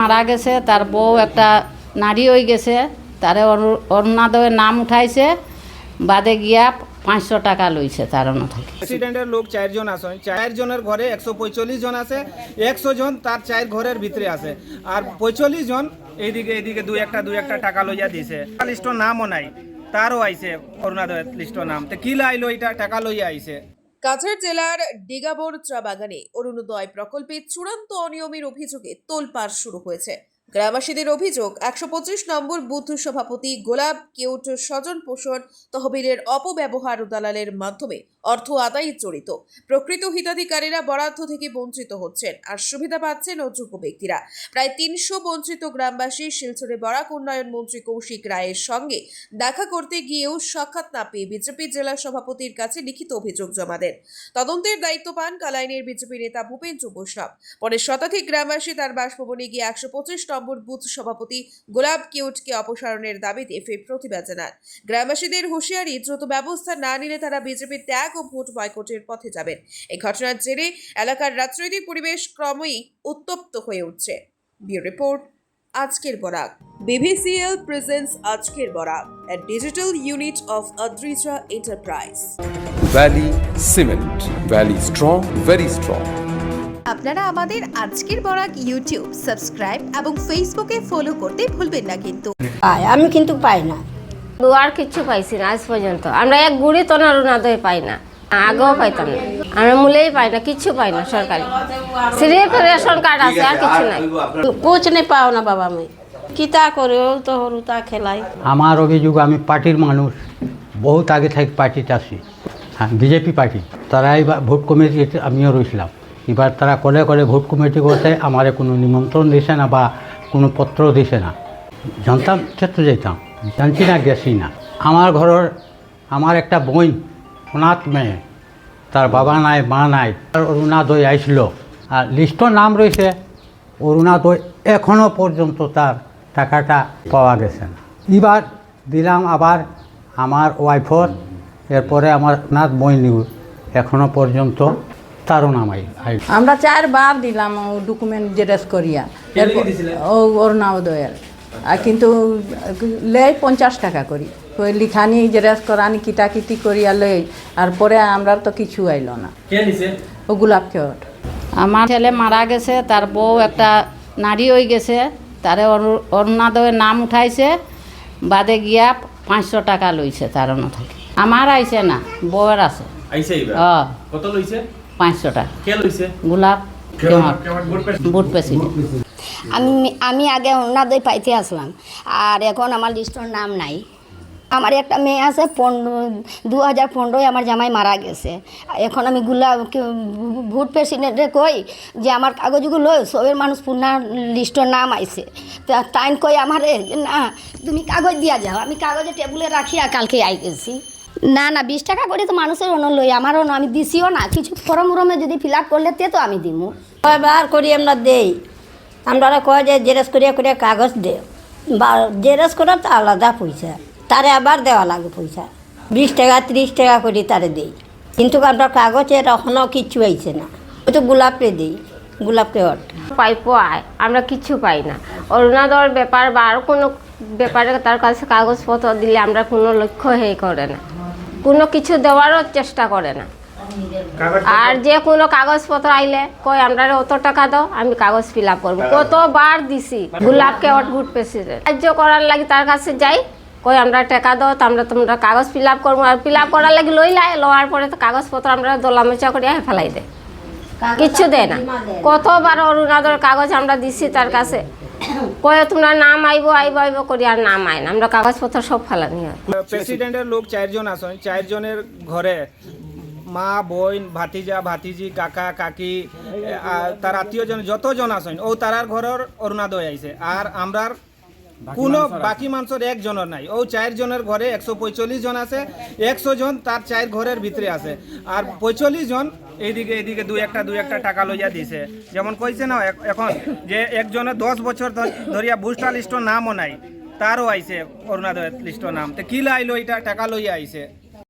মারা গেছে, তার বউ একটা নারী হয়ে গেছে, তারে অরুণোদয়ের নাম উঠাইছে, বাদে গিয়া 500 টাকা লইছে তার অন্য থেকে। প্রেসিডেন্টের লোক 4 জন আছে, 4 জনের ঘরে 145 জন আছে, 100 জন তার 4 ঘরের ভিতরে আছে, আর 45 জন এইদিকে দুই একটা টাকা লইয়া দিছে। লিস্টর নামও নাই, তারও আইছে অরুণোদয় লিস্টর নাম, তো কি লাইলো এটা টাকা লইয়া আইছে। কাছাড় জেলার ডিগাবোর চা বাগানে অরুণোদয় প্রকল্পে চূড়ান্ত অনিয়মের অভিযোগে তোলপাড় শুরু হয়েছে। গ্রামবাসীদের অভিযোগ 125 নম্বর বুথ সভাপতি গোলাপ কেউট স্বজন পোষণ তহবিলের অপব্যবহার ও দালালের মাধ্যমে অর্থ আদায়ে জড়িত। প্রকৃত হিতাধিকারীরা বরাদ্দ থেকে বঞ্চিত হচ্ছেন আর সুবিধা পাচ্ছেন অযোগ্য ব্যক্তিরা। প্রায় 300 বঞ্চিত গ্রামবাসী শিলচরে বরাক উন্নয়ন মন্ত্রী কৌশিক রায়ের সঙ্গে দেখা করতে গিয়েও সাক্ষাৎ না পেয়ে বিজেপি জেলা সভাপতির কাছে লিখিত অভিযোগ জমা দেন। তদন্তের দায়িত্ব পান কালাইনের বিজেপি নেতা ভূপেন্দ্র বৈষ্ণব। পরে শতাধিক গ্রামবাসী তার বাসভবনে গিয়ে 125 নম্বর বুথ সভাপতি গোলাপ কিউটকে অপসারণের দাবিতে ফের প্রতিবাদ জানান। গ্রামবাসীদের হুঁশিয়ারি, দ্রুত ব্যবস্থা না নিলে তারা বিজেপি ত্যাগ ও ভোট বয়কটের পথে যাবেন। এই ঘটনার জেরে এলাকার রাজনৈতিক পরিবেশ ক্রমেই উত্তপ্ত হয়ে উঠছে। ব্যুরো রিপোর্ট, আজকের বরাক। BVCL presents আজকের Barak, a digital unit of Adrija Enterprise. Valley Cement. Valley strong, very strong. আপনারা আমাদের আজকের বরাক ইউটিউব সাবস্ক্রাইব এবং ফেসবুকে ফলো করতে ভুলবেন না কিন্তু। আমি কিন্তু পাই না, আর কিছু পাইছি না আজ পর্যন্ত। আমরা এক গুড়ি তো অরুণোদয় পাই না, আগেও পাইতাম না, আমরা মূলেই পাই না, কিচ্ছু পাই না সরকারি। সিরিফ রেশন কার্ড আছে, আর কিছু নাই। কোচ নেই পাও না বাবা, আমি কিতা করেও তো হরুতা খেলাই। আমার অভিযোগ, আমি পার্টির মানুষ, বহুত আগে থেকে পার্টিতে আসি, হ্যাঁ বিজেপি পার্টি। তারাই ভোট কমিটি, আমিও রয়েছিলাম। এবার তারা কলে করে ভোট কমিটি করতে আমারে কোনো নিমন্ত্রণ দিছে না বা কোনো পত্র দিছে না। জানতাম ক্ষেত্রে যেতাম, জানছি না গেছি না। আমার ঘরের আমার একটা বোন অনাথ মেয়ে, তার বাবা নাই মা নাই, তার অরুণোদয় আইছিল আর লিস্টর নাম রয়েছে অরুণোদয়, এখনও পর্যন্ত তার টাকাটা পাওয়া গেছে না। এবার দিলাম আবার আমার ওয়াইফর, এরপরে আমার নাথ বইনিউর, এখনও পর্যন্ত তারও নাম আমরা 4 বার দিলাম ডকুমেন্ট জেরক্স করিয়া ও অরুণোদয়ের, কিন্তু লেই 50 টাকা করি, ওই লিখানি জেরক্স করানি কিটাকিটি করিয়া লই, আর পরে আমরা তো কিছু আইলো না। ও গোলাপ কেউট। আমার ছেলে মারা গেছে, তার বউ একটা নারী হয়ে গেছে, তারে অরুণোদয়ের নাম উঠাইছে, বাদে গিয়া 500 টাকা লইছে তার অন্য থেকে। আমার আইছে না, বউয়ের আছে। কত লইছে? 500 টাকা। কে লইছে? গোলাপ বুট প্রেসিডেন্ট। আমি আগে অরুণোদয় পাইতে আসলাম, আর এখন আমার লিস্টর নাম নাই। আমার একটা মেয়ে আছে, 2015 আমার জামাই মারা গেছে। এখন আমি ভোট প্রেসিডেন্টে কই যে আমার কাগজগুলো সবের মানুষ পুনঃ লিস্টর নাম আইছে, তাই কই আমারে না তুমি কাগজ দিয়া যাও। আমি কাগজে টেবুলে রাখি আর কালকে আই গেছি। না 20 টাকা করে তো মানুষের অন্য লই, আমারও আমি দিছিও না। কিছু ফর্ম উরমে যদি ফিল আপ করলে তে তো আমি দিমু। কয়বার করি আমরা দেই, আমরা কয় যে জেরক্স করিয়া করিয়া কাগজ দে, বা জেরক্স করার তো আলাদা পয়সা, তারে আবার দেওয়া লাগে পয়সা, 20 টাকা 30 টাকা করে তারে দেই। কিন্তু আমরা কাগজের এখনও কিচ্ছু আইছে না। ওই তো গোলাপে দিই, গোলাপকে পাইপো আয়, আমরা কিছু পাই না। অরুণোদয়ের ব্যাপার বা আর কোনো ব্যাপারে তার কাছে কাগজপত্র দিলে আমরা কোনো লক্ষ্য হেই করে না, কোনো কিছু দেওয়ারও চেষ্টা করে না। আর যে কোনো কাগজপত্র আইলে কই আমরা অত টাকা দাও, আমি কাগজ ফিল আপ করবো। কতবার দিছি গোলাপকে ভোট প্রেসিডেন্ট সাহায্য করার লাগি তার কাছে যাই, কই আমরা টাকা দাও, তোমরা কাগজ ফিল আপ করবো। আর ফিল আপ করার লাগি লওয়ার পরে তো কাগজপত্র আমরা দোলামেচা করিয়া ফেলাই দেয়, কিচ্ছু দেয় না। কতবার অরুণোদয়ের কাগজ আমরা দিছি তার কাছে, কয়ে তোমরা নাম আইব করি, আর নাম আয় না, আমরা কাগজপত্র সব ফেলানি হয়। প্রেসিডেন্টের লোক 4 জন আছে, 4 জনের ঘরে মা বোন ভাতিজা ভাতিজি কাকা কাকি তার আত্মীয়জন যতজন আছেন ও তারার ঘরের অরুণোদয় আইছে, আর আমরার কোনো বাকি মানুষের 1 জনের নাই। ও 4 জনের ঘরে 145 জন আছে, 100 জন তার 4 ঘরের ভিতরে আছে, আর 45 জন এইদিকে দুই একটা টাকা লইয়া দিছে। যেমন কইছে না এখন যে একজনের 10 বছর ধরিয়া বুস্টার লিস্টর নামও নাই, তারও আইছে অরুণোদয় লিস্টর নাম, তো কি লাইলো এটা টাকা লইয়া আইছে।